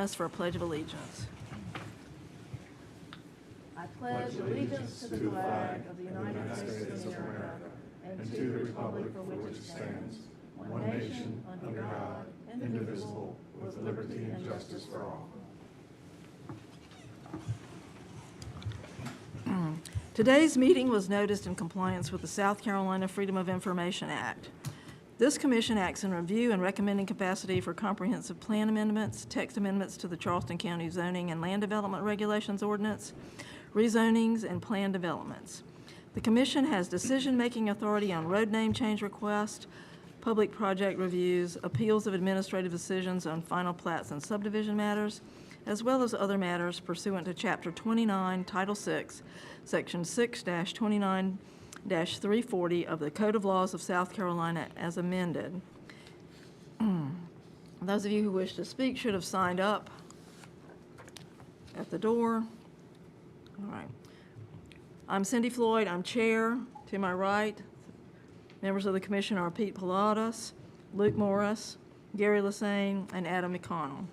us for a pledge of allegiance. I pledge allegiance to the flag of the United States of America and to the republic for which it stands, one nation, under God, indivisible, with liberty and justice for all. Today's meeting was noticed in compliance with the South Carolina Freedom of Information Act. This commission acts in review and recommending capacity for comprehensive plan amendments, text amendments to the Charleston County Zoning and Land Development Regulations Ordinance, rezonings, and plan developments. The commission has decision-making authority on road name change requests, public project reviews, appeals of administrative decisions on final plats and subdivision matters, as well as other matters pursuant to Chapter 29, Title 6, Section 6-29-340 of the Code of Laws of South Carolina as amended. Those of you who wish to speak should have signed up at the door. All right. I'm Cindy Floyd. I'm chair. To my right, members of the commission are Pete Pilatus, Luke Morris, Gary Lassane, and Adam McConnell.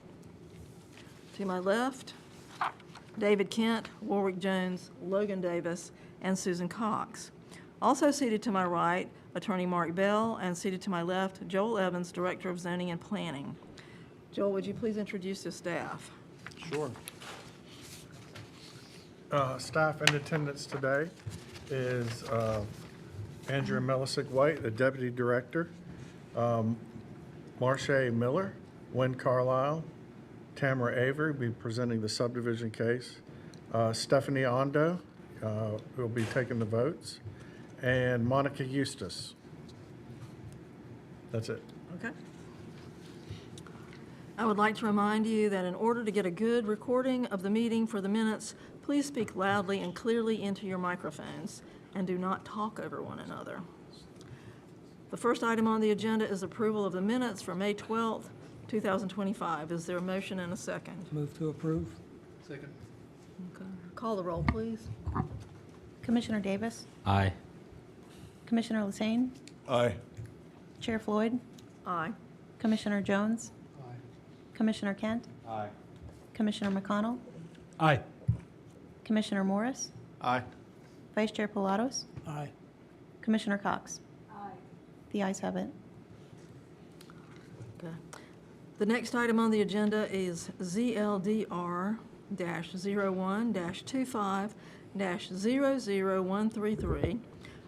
To my left, David Kent, Warwick Jones, Logan Davis, and Susan Cox. Also seated to my right, Attorney Mark Bell, and seated to my left, Joel Evans, Director of Zoning and Planning. Joel, would you please introduce the staff? Sure. Staff in attendance today is Andrea Milisic-White, the Deputy Director, Marche Miller, Wynn Carlisle, Tamara Avery will be presenting the subdivision case, Stephanie Ondo will be taking the votes, and Monica Eustace. That's it. Okay. I would like to remind you that in order to get a good recording of the meeting for the minutes, please speak loudly and clearly into your microphones and do not talk over one another. The first item on the agenda is approval of the minutes for May 12th, 2025. Is there a motion and a second? Move to approve. Second. Okay. Call the roll, please. Commissioner Davis? Aye. Commissioner Lassane? Aye. Chair Floyd? Aye. Commissioner Jones? Aye. Commissioner Kent? Aye. Commissioner McConnell? Aye. Commissioner Morris? Aye. Vice Chair Pilatos? Aye. Commissioner Cox? Aye. The ayes have it. Okay. The next item on the agenda is ZLDR-01-25-00133,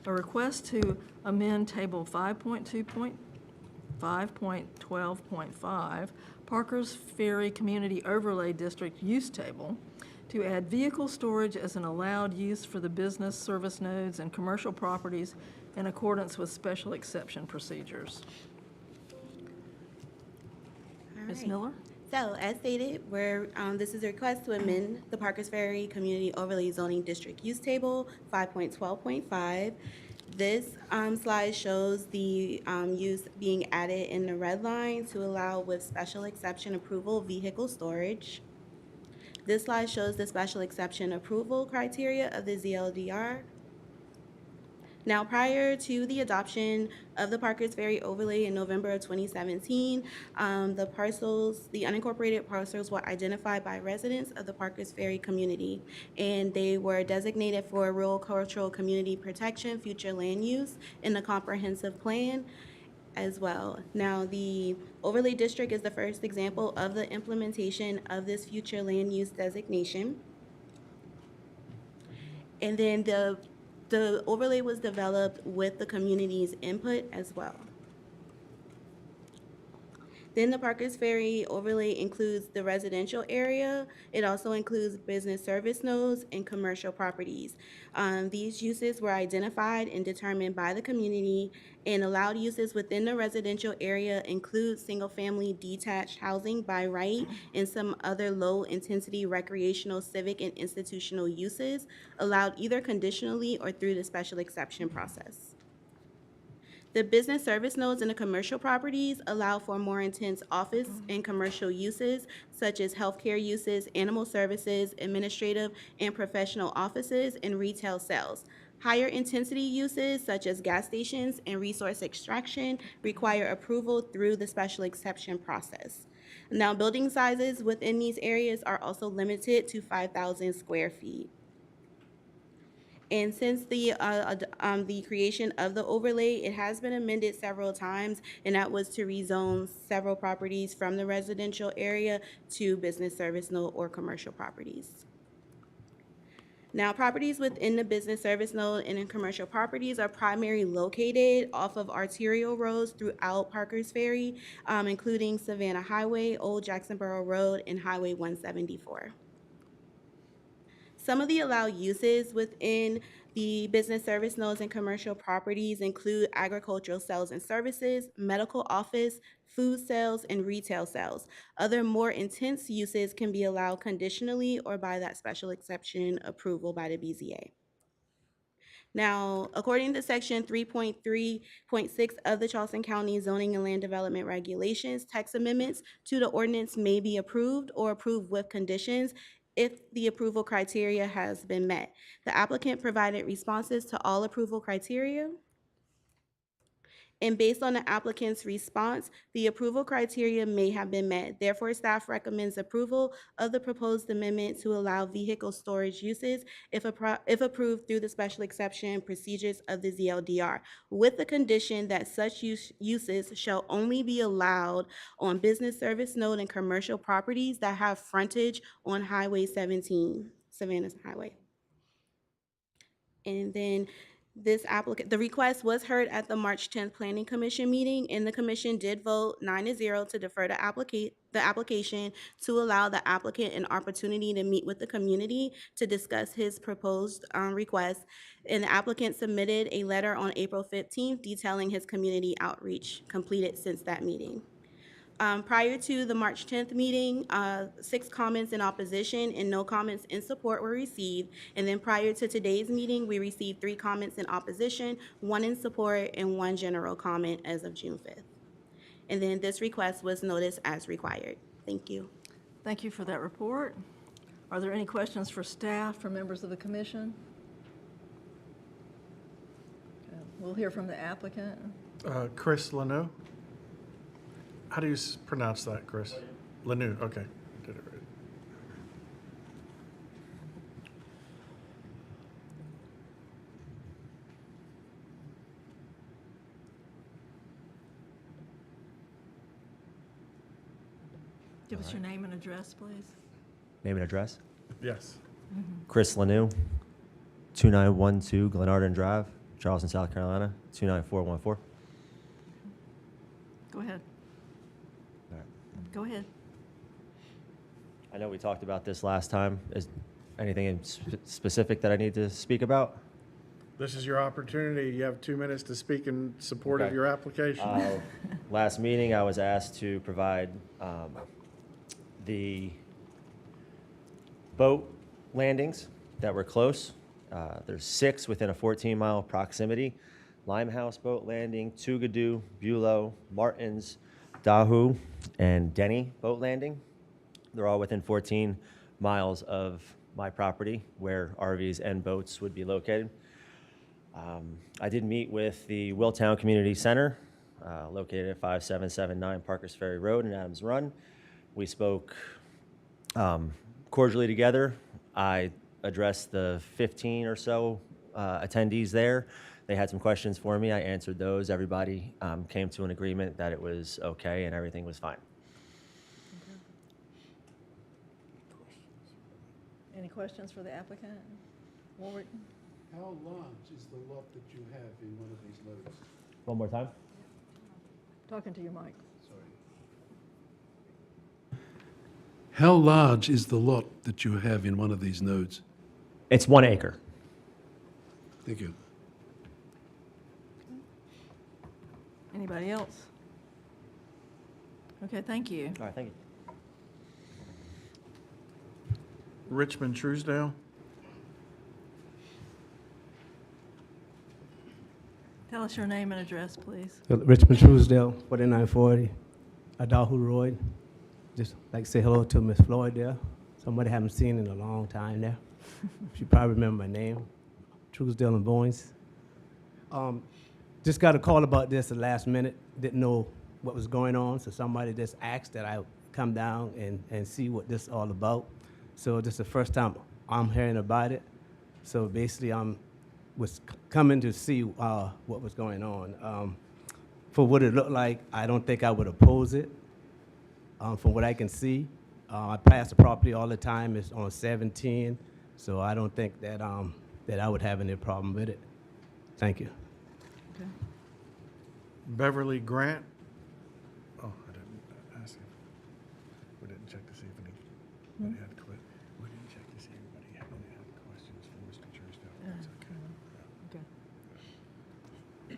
a request to amend Table 5.2.5.12.5, Parker's Ferry Community Overlay District Use Table, to add vehicle storage as an allowed use for the business, service nodes, and commercial properties in accordance with special exception procedures. Ms. Miller? So, as stated, this is a request to amend the Parkers Ferry Community Overlay Zoning District Use Table 5.12.5. This slide shows the use being added in the red line to allow with special exception approval vehicle storage. This slide shows the special exception approval criteria of the ZLDR. Now, prior to the adoption of the Parkers Ferry overlay in November of 2017, the unincorporated parcels were identified by residents of the Parkers Ferry community, and they were designated for rural cultural community protection, future land use in the comprehensive plan as well. Now, the overlay district is the first example of the implementation of this future land use designation. And then the overlay was developed with the community's input as well. Then the Parkers Ferry overlay includes the residential area. It also includes business service nodes and commercial properties. These uses were identified and determined by the community, and allowed uses within the residential area include single-family detached housing by right and some other low-intensity recreational, civic, and institutional uses allowed either conditionally or through the special exception process. The business service nodes and the commercial properties allow for more intense office and commercial uses, such as healthcare uses, animal services, administrative and professional offices, and retail sales. Higher intensity uses, such as gas stations and resource extraction, require approval through the special exception process. Now, building sizes within these areas are also limited to 5,000 square feet. And since the creation of the overlay, it has been amended several times, and that was to rezone several properties from the residential area to business service node or commercial properties. Now, properties within the business service node and in commercial properties are primarily located off of arterial roads throughout Parkers Ferry, including Savannah Highway, Old Jacksonboro Road, and Highway 174. Some of the allowed uses within the business service nodes and commercial properties include agricultural sales and services, medical office, food sales, and retail sales. Other more intense uses can be allowed conditionally or by that special exception approval by the BZA. Now, according to section 3.3.6 of the Charleston County Zoning and Land Development Regulations, text amendments to the ordinance may be approved or approved with conditions if the approval criteria has been met. The applicant provided responses to all approval criteria. And based on the applicant's response, the approval criteria may have been met. Therefore, staff recommends approval of the proposed amendment to allow vehicle storage uses if approved through the special exception procedures of the ZLDR, with the condition that such uses shall only be allowed on business service node and commercial properties that have frontage on Highway 17, Savannah Highway. And then the request was heard at the March 10th Planning Commission meeting, and the commission did vote 9-0 to defer the application to allow the applicant an opportunity to meet with the community to discuss his proposed request. And the applicant submitted a letter on April 15th detailing his community outreach completed since that meeting. Prior to the March 10th meeting, 6 comments in opposition and no comments in support were received. And then prior to today's meeting, we received 3 comments in opposition, 1 in support, and 1 general comment as of June 5th. And then this request was noticed as required. Thank you. Thank you for that report. Are there any questions for staff, for members of the commission? Okay, we'll hear from the applicant. Chris Lanu. How do you pronounce that, Chris? Lanu, okay. Did it right. Give us your name and address, please. Name and address? Yes. Chris Lanu, 2912 Glenarden Drive, Charleston, South Carolina, 29414. Go ahead. All right. Go ahead. I know we talked about this last time. Is anything specific that I need to speak about? This is your opportunity. You have 2 minutes to speak in support of Okay. your application. Last meeting, I was asked to provide the boat landings that were close. There's 6 within a 14-mile proximity. Limehouse Boat Landing, Tugadoo, Bulow, Martins, Dahu, and Denny Boat Landing. They're all within 14 miles of my property where RVs and boats would be located. I did meet with the Willtown Community Center, located at 5779 Parkers Ferry Road in Adams Run. We spoke cordially together. I addressed the 15 or so attendees there. They had some questions for me. I answered those. Everybody came to an agreement that it was okay and everything was fine. Any questions for the applicant? Warwick? How large is the lot that you have in one of these lots? One more time. Talking to your mic. Sorry. How large is the lot that you have in one of these nodes? It's 1 acre. Thank you. Anybody else? Okay, thank you. All right, thank you. Richmond Truesdale. Tell us your name and address, please. Richmond Truesdale, 4940, Adahu Road. Just like to say hello to Miss Floyd there. Somebody I haven't seen in a long time there. She probably remember my name, Truesdale and Boynes. Just got a call about this the last minute. Didn't know what was going on, so somebody just asked that I come down and see what this is all about. So this is the first time I'm hearing about it. So basically, was coming to see what was going on. For what it looked like, I don't think I would oppose it. From what I can see, I pass the property all the time. It's on 17, so I don't think that that I would have any problem with it. Thank you. Okay. Beverly Grant. Oh, I didn't ask if, we didn't check to see if anybody had quit. We didn't check to see if anybody had questions for Mr. Truesdale. That's okay. Okay.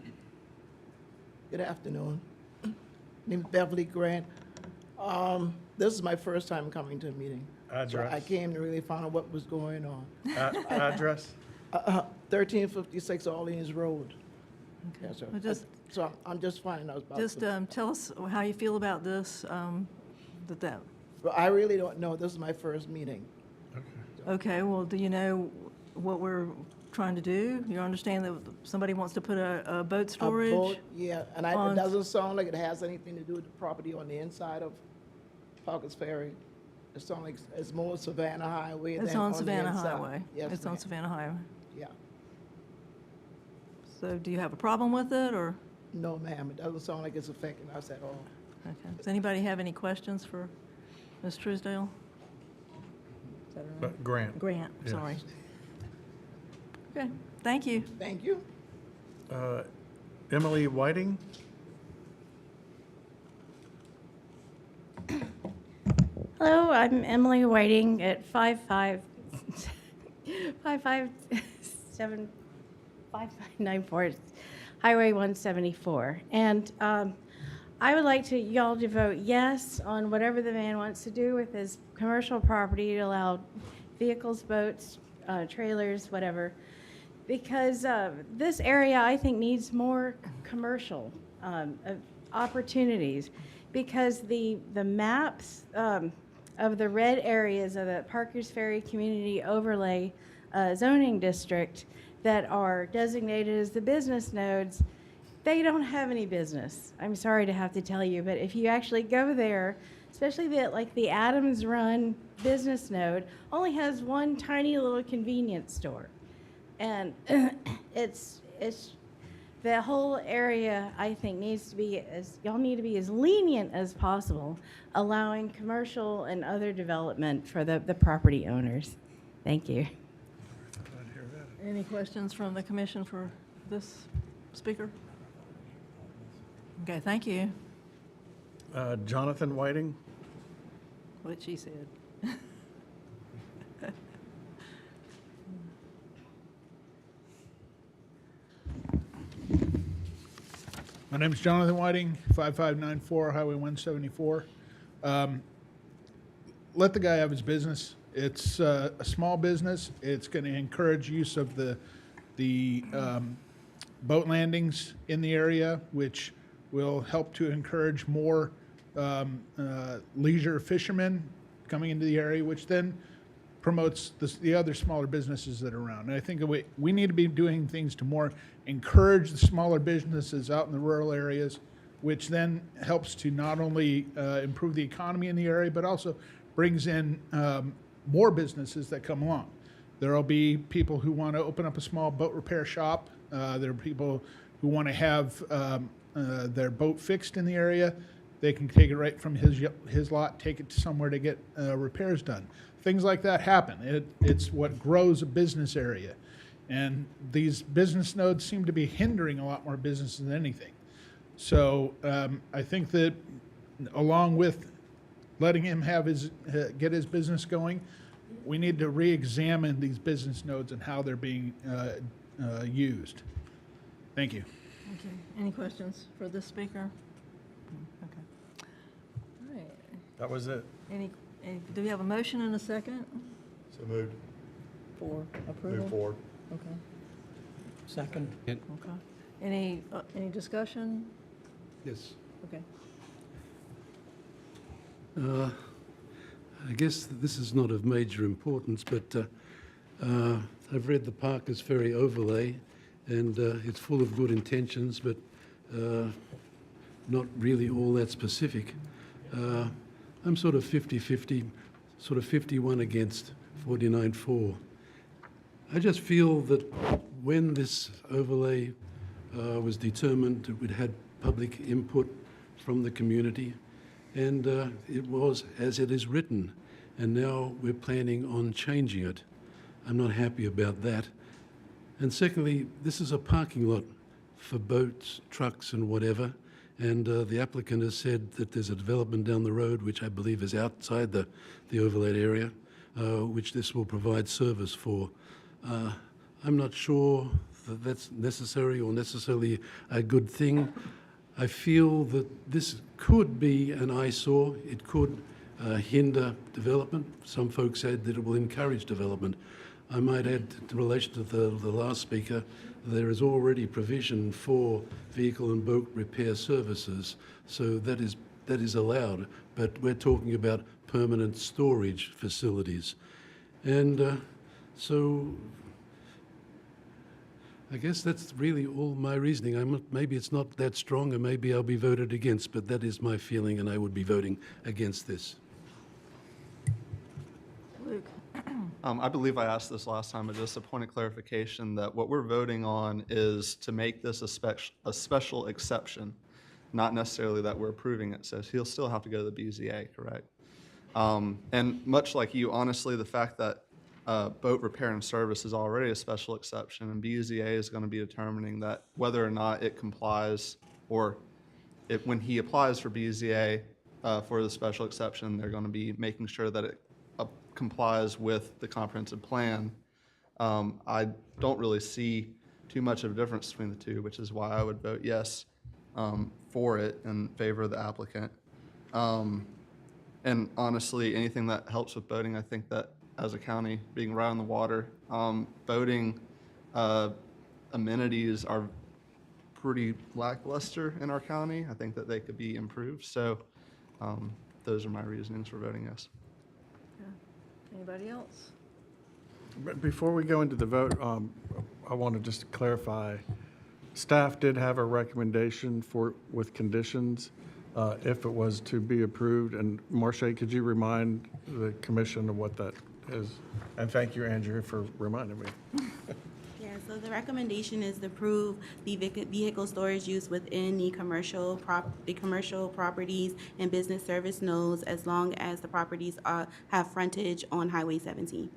Good afternoon. Name is Beverly Grant. This is my first time coming to a meeting. Address. So I came to really find out what was going on. Address? 1356 Orleans Road. Yes, sir. Well, just- So I'm just finding out about. Just tell us how you feel about this, that. Well, I really don't know. This is my first meeting. Okay, well, do you know what we're trying to do? You understand that somebody wants to put a boat A storage? boat, yeah, and it on- doesn't sound like it has anything to do with the property on the inside of Parker's Ferry. It sounds like it's more Savannah Highway than It's on on the Savannah inside. Highway. Yes, It's on ma'am. Savannah Highway. Yeah. So do you have a problem with it, or? No, ma'am, it doesn't sound like it's affecting us at all. Okay. Does anybody have any questions for Ms. Truesdale? Is that her name? But Grant. Grant, Yes. sorry. Okay, thank you. Thank you. Emily Whiting. Hello, I'm Emily Whiting at 5594 Highway 174. And I would like to y'all to vote yes on whatever the man wants to do with his commercial property to allow vehicles, boats, trailers, whatever. Because this area, I think, needs more commercial opportunities. Because the maps of the red areas of the Parkers Ferry Community Overlay zoning district that are designated as the business nodes, they don't have any business. I'm sorry to have to tell you, but if you actually go there, especially the Adams Run business node, only has one tiny little convenience store. And it's the whole area, I think, needs to be y'all need to be as lenient as possible, allowing commercial and other development for the property owners. Thank you. Any questions from the commission for this speaker? Okay, thank you. Jonathan Whiting. What she said. My name is Jonathan Whiting, 5594 Highway 174. Let the guy have his business. It's a small business. It's going to encourage use of the boat landings in the area, which will help to encourage more leisure fishermen coming into the area, which then promotes the other smaller businesses that are around. And I think we need to be doing things to more encourage the smaller businesses out in the rural areas, which then helps to not only improve the economy in the area, but also brings in more businesses that come along. There will be people who want to open up a small boat repair shop. There are people who want to have their boat fixed in the area. They can take it right from his lot, take it to somewhere to get repairs done. Things like that happen. It's what grows a business area. And these business nodes seem to be hindering a lot more business than anything. So I think that along with letting him have get his business going, we need to re-examine these business nodes and how they're being used. Thank you. Okay, any questions for this speaker? Okay. All right, That was it. do we have a motion and a second So moved. for approval? Move forward. Okay, Second. okay. Any discussion? Yes. Okay. I guess this is not of major importance, but I've read the Parkers Ferry overlay, and it's full of good intentions, but not really all that specific. I'm sort of 50-50, sort of 51 against, 49 for. I just feel that when this overlay was determined, it had public input from the community, and it was as it is written, and now we're planning on changing it. I'm not happy about that. And secondly, this is a parking lot for boats, trucks and whatever, and the applicant has said that there's a development down the road, which I believe is outside the overlaid area, which this will provide service for. I'm not sure that that's necessary or necessarily a good thing. I feel that this could be an eyesore. It could hinder development. Some folks said that it will encourage development. I might add, in relation to the last speaker, there is already provision for vehicle and boat repair services, so that is allowed, but we're talking about permanent storage facilities. And so I guess that's really all my reasoning. Maybe it's not that strong, and maybe I'll be voted against, but that is my feeling, and I would be voting against this. Luke? I believe I asked this last time, but just a point of clarification that what we're voting on is to make this a special exception, not necessarily that we're approving it. So he'll still have to go to the BZA, correct? And much like you, honestly, the fact that boat repair and service is already a special exception, and BZA is going to be determining that whether or not it complies, or when he applies for BZA for the special exception, they're going to be making sure that it complies with the comprehensive plan. I don't really see too much of a difference between the two, which is why I would vote yes for it in favor of the applicant. And honestly, anything that helps with boating, I think that as a county, being right on the water, boating amenities are pretty lackluster in our county. I think that they could be improved. So those are my reasonings for voting yes. Anybody else? But before we go into the vote, I want to just clarify, staff did have a recommendation with conditions if it was to be approved. And Marche, could you remind the commission of what that is? And thank you, Andrew, for reminding me. Yeah, so the recommendation is to approve the vehicle storage use within the commercial properties and business service nodes, as long as the properties have frontage on Highway 17,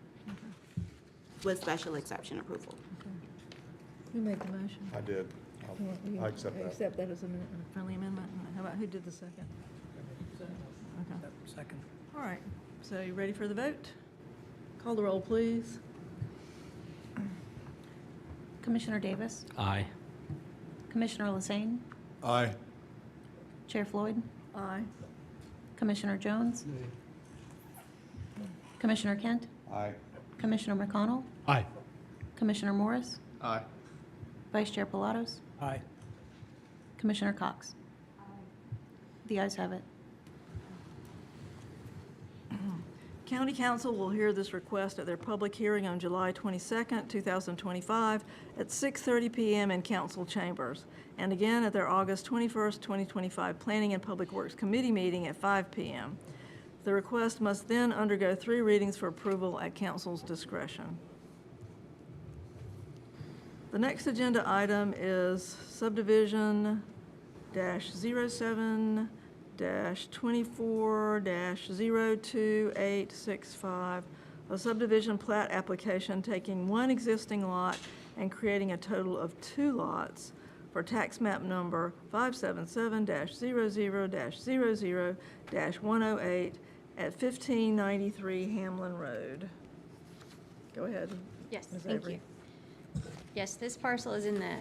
with special exception approval. Who made the motion? I did. I accept that. Accept that as a friendly amendment? How about, who did the second? Okay. Second. All right, so you ready for the vote? Call the roll, please. Commissioner Davis? Aye. Commissioner Lassane? Aye. Chair Floyd? Aye. Commissioner Jones? Commissioner Kent? Aye. Commissioner McConnell? Aye. Commissioner Morris? Aye. Vice Chair Pilatos? Aye. Commissioner Cox? The ayes have it. County Council will hear this request at their public hearing on July 22nd, 2025 at 6:30 p.m. in council chambers, and again at their August 21st, 2025 Planning and Public Works Committee meeting at 5 p.m. The request must then undergo 3 readings for approval at council's discretion. The next agenda item is subdivision-24-02865, a subdivision plat application taking one existing lot and creating a total of 2 lots for tax map number 577-00-00-108 at 1593 Hamlin Road. Go ahead. Yes, Ms. thank Avery. you. Yes, this parcel is in the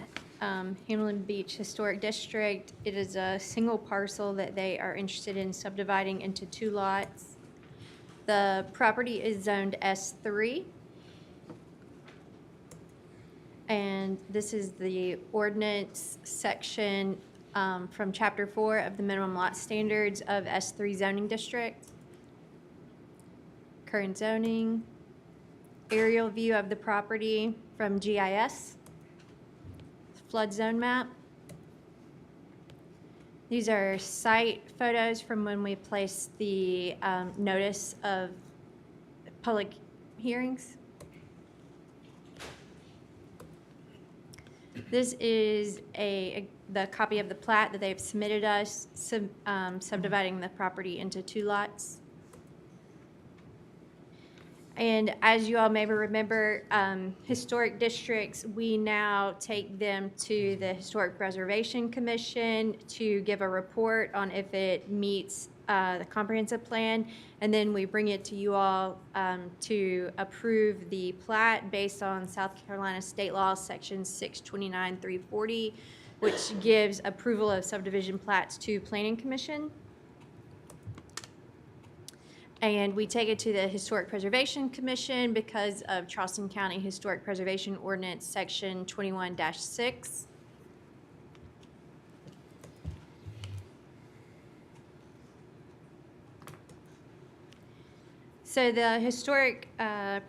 Hamlin Beach Historic District. It is a single parcel that they are interested in subdividing into 2 lots. The property is zoned S3. And this is the ordinance section from Chapter 4 of the minimum lot standards of S3 zoning district. Current zoning, aerial view of the property from GIS, flood zone map. These are site photos from when we placed the notice of public hearings. This is the copy of the plat that they've submitted us, subdividing the property into 2 lots. And as you all may remember, historic districts, we now take them to the Historic Preservation Commission to give a report on if it meets the comprehensive plan. And then we bring it to you all to approve the plat based on South Carolina State Law, Section 629-340, which gives approval of subdivision plats to Planning Commission. And we take it to the Historic Preservation Commission because of Charleston County Historic Preservation Ordinance, Section 21-6. So the Historic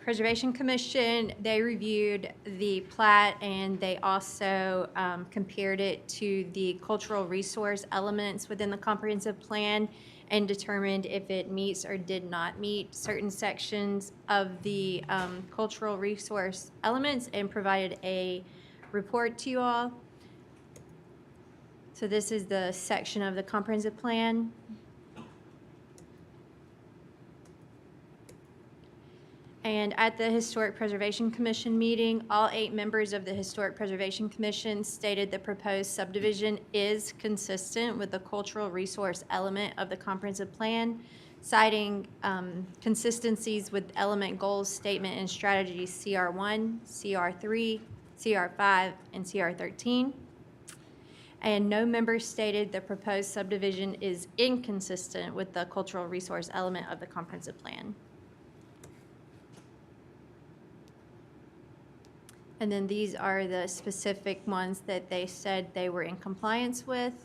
Preservation Commission, they reviewed the plat and they also compared it to the cultural resource elements within the comprehensive plan and determined if it meets or did not meet certain sections of the cultural resource elements and provided a report to you all. So this is the section of the comprehensive plan. And at the Historic Preservation Commission meeting, all 8 members of the Historic Preservation Commission stated the proposed subdivision is consistent with the cultural resource element of the comprehensive plan, citing consistencies with element goals, statement, and strategies CR1, CR3, CR5, and CR13. And no member stated the proposed subdivision is inconsistent with the cultural resource element of the comprehensive plan. And then these are the specific ones that they said they were in compliance with.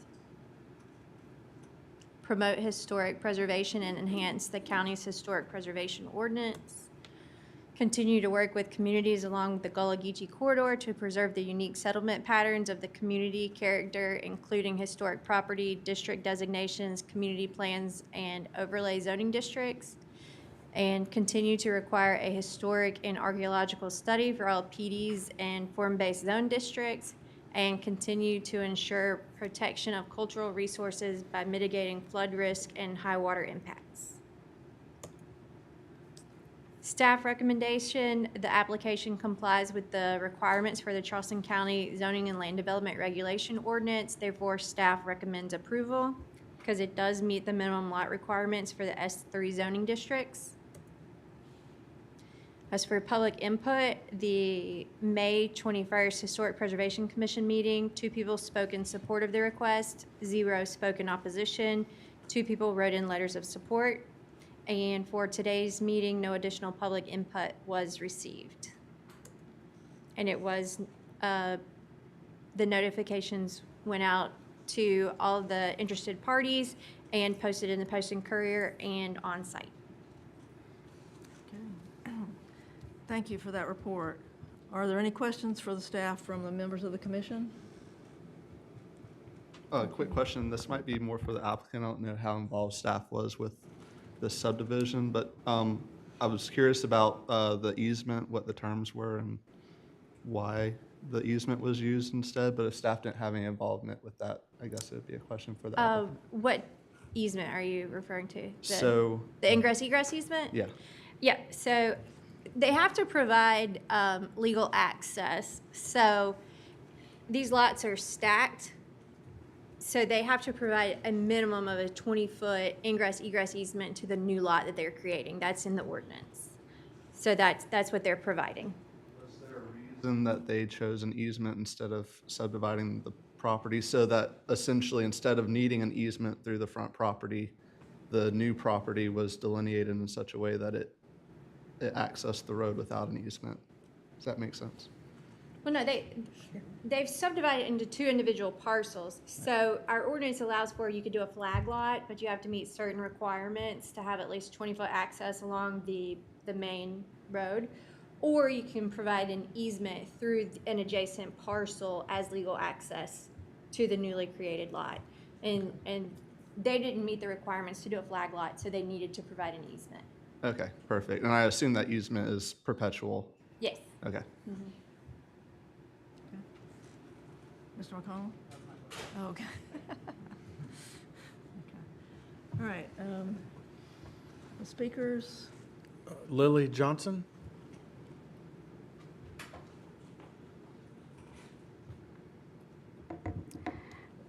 Promote historic preservation and enhance the county's historic preservation ordinance. Continue to work with communities along the Gullah Geechee corridor to preserve the unique settlement patterns of the community character, including historic property, district designations, community plans, and overlay zoning districts. And continue to require a historic and archaeological study for all PDs and form-based zone districts, and continue to ensure protection of cultural resources by mitigating flood risk and high water impacts. Staff recommendation, the application complies with the requirements for the Charleston County Zoning and Land Development Regulation Ordinance. Therefore, staff recommends approval because it does meet the minimum lot requirements for the S3 zoning districts. As for public input, the May 21st Historic Preservation Commission meeting, 2 people spoke in support of the request, 0 spoke in opposition, 2 people wrote in letters of support, and for today's meeting, no additional public input was received. And it was, the notifications went out to all the interested parties and posted in the Post and Courier and on site. Thank you for that report. Are there any questions for the staff from the members of the commission? Quick question. This might be more for the applicant. I don't know how involved staff was with this subdivision, but I was curious about the easement, what the terms were and why the easement was used instead, but if staff didn't have any involvement with that, I guess it would be a question for the applicant. What easement are you referring to? So the ingress egress easement? Yeah. Yeah, so they have to provide legal access. So these lots are stacked. So they have to provide a minimum of a 20-foot ingress egress easement to the new lot that they're creating. That's in the ordinance. So that's what they're providing. Was there a reason that they chose an easement instead of subdividing the property so that essentially instead of needing an easement through the front property, the new property was delineated in such a way that it accessed the road without an easement? Does that make sense? Well, no, they've subdivided into 2 individual parcels. So our ordinance allows for you could do a flag lot, but you have to meet certain requirements to have at least 20-foot access along the main road. Or you can provide an easement through an adjacent parcel as legal access to the newly created lot. And they didn't meet the requirements to do a flag lot, so they needed to provide an easement. Okay, perfect. And I assume that easement is perpetual? Yes. Okay. Mr. McConnell? Oh, okay. Okay. All right, the speakers, Lily Johnson?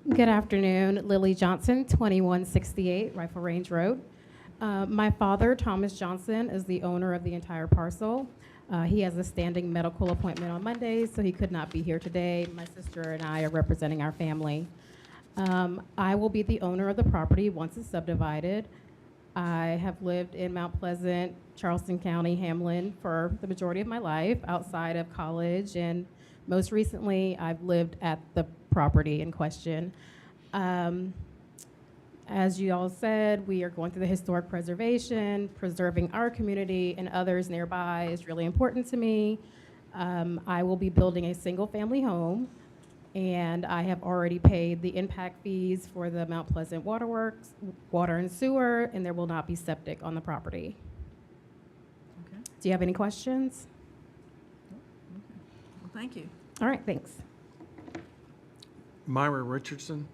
Good afternoon, Lily Johnson, 2168 Rifle Range Road. My father, Thomas Johnson, is the owner of the entire parcel. He has a standing medical appointment on Monday, so he could not be here today. My sister and I are representing our family. I will be the owner of the property once it's subdivided. I have lived in Mount Pleasant, Charleston County, Hamlin for the majority of my life outside of college, and most recently I've lived at the property in question. As you all said, we are going through the historic preservation. Preserving our community and others nearby is really important to me. I will be building a single-family home, and I have already paid the impact fees for the Mount Pleasant Waterworks, water and sewer, and there will not be septic on the property. okay, Do you have any questions? well, thank you. All right, thanks. Myra Richardson?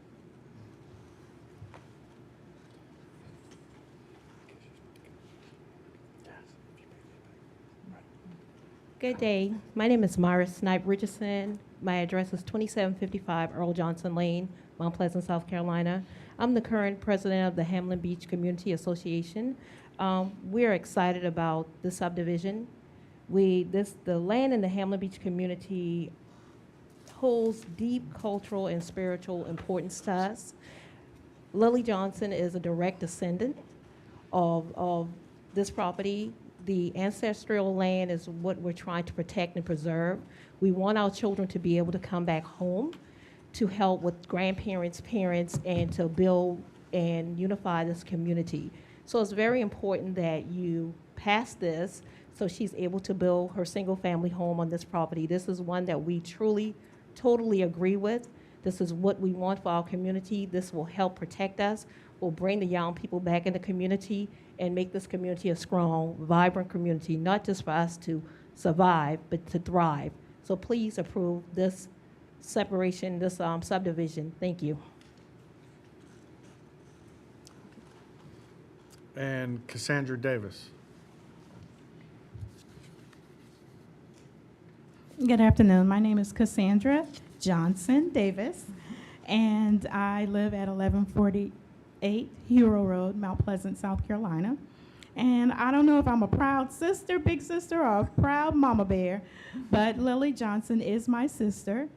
Good day. My name is Myra Snipe Richardson. My address is 2755 Earl Johnson Lane, Mount Pleasant, South Carolina. I'm the current president of the Hamlin Beach Community Association. We're excited about the subdivision. The land in the Hamlin Beach community holds deep cultural and spiritual importance to us. Lily Johnson is a direct descendant of this property. The ancestral land is what we're trying to protect and preserve. We want our children to be able to come back home to help with grandparents, parents, and to build and unify this community. So it's very important that you pass this so she's able to build her single-family home on this property. This is one that we truly, totally agree with. This is what we want for our community. This will help protect us, will bring the young people back in the community, and make this community a strong, vibrant community, not just for us to survive, but to thrive. So please approve this separation, this subdivision. Thank you. And Cassandra Davis? Good afternoon. My name is Cassandra Johnson Davis, and I live at 1148 Hero Road, Mount Pleasant, South Carolina. And I don't know if I'm a proud sister, big sister, or a proud mama bear, but Lily Johnson is my sister.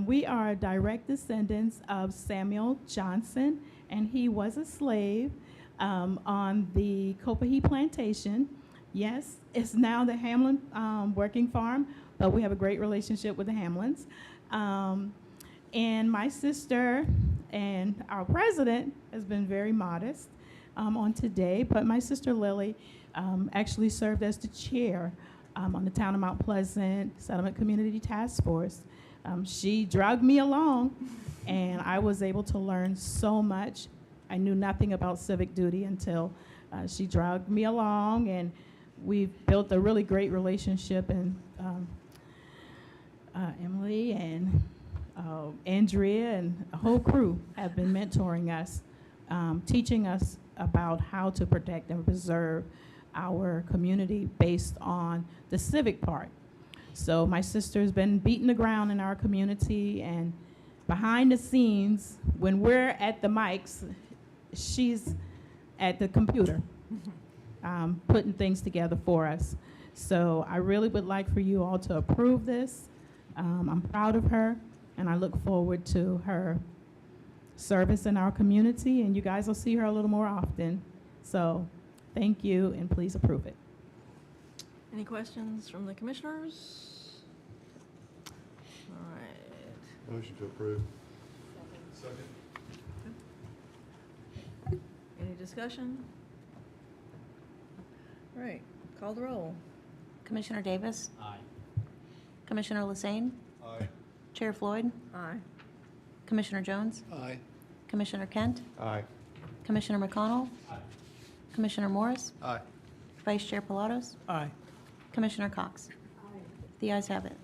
We are direct descendants of Samuel Johnson, and he was a slave on the Copahy Plantation. Yes, it's now the Hamlin Working Farm, but we have a great relationship with the Hamlins. And my sister and our president has been very modest on today, but my sister Lily actually served as the chair on the Town of Mount Pleasant Settlement Community Task Force. She dragged me along, and I was able to learn so much. I knew nothing about civic duty until she dragged me along, and we've built a really great relationship, and Emily and Andrea and a whole crew have been mentoring us, teaching us about how to protect and preserve our community based on the civic part. So my sister's been beating the ground in our community, and behind the scenes, when we're at the mics, she's at the computer, putting things together for us. So I really would like for you all to approve this. I'm proud of her, and I look forward to her service in our community, and you guys will see her a little more often. So thank you, and please approve it. Any questions from the commissioners? All right. Motion to approve. Second. Any discussion? All right, call the roll. Commissioner Davis? Aye. Commissioner Lassane? Aye. Chair Floyd? Aye. Commissioner Jones? Aye. Commissioner Kent? Aye. Commissioner McConnell? Commissioner Morris? Aye. Vice Chair Pilatos? Aye. Commissioner Cox? The ayes have it.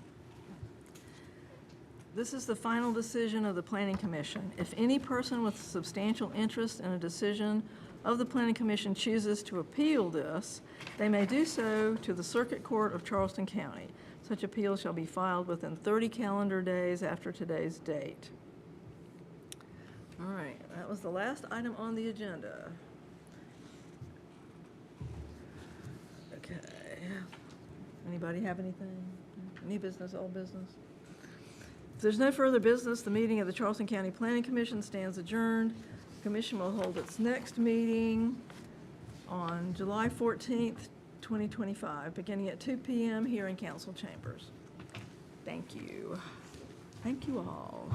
This is the final decision of the Planning Commission. If any person with substantial interest in a decision of the Planning Commission chooses to appeal this, they may do so to the Circuit Court of Charleston County. Such appeal shall be filed within 30 calendar days after today's date. All right, that was the last item on the agenda. Okay. Anybody have anything? Any business, old business? If there's no further business, the meeting of the Charleston County Planning Commission stands adjourned. The commission will hold its next meeting on July 14th, 2025, beginning at 2 p.m. here in council chambers. Thank you. Thank you all.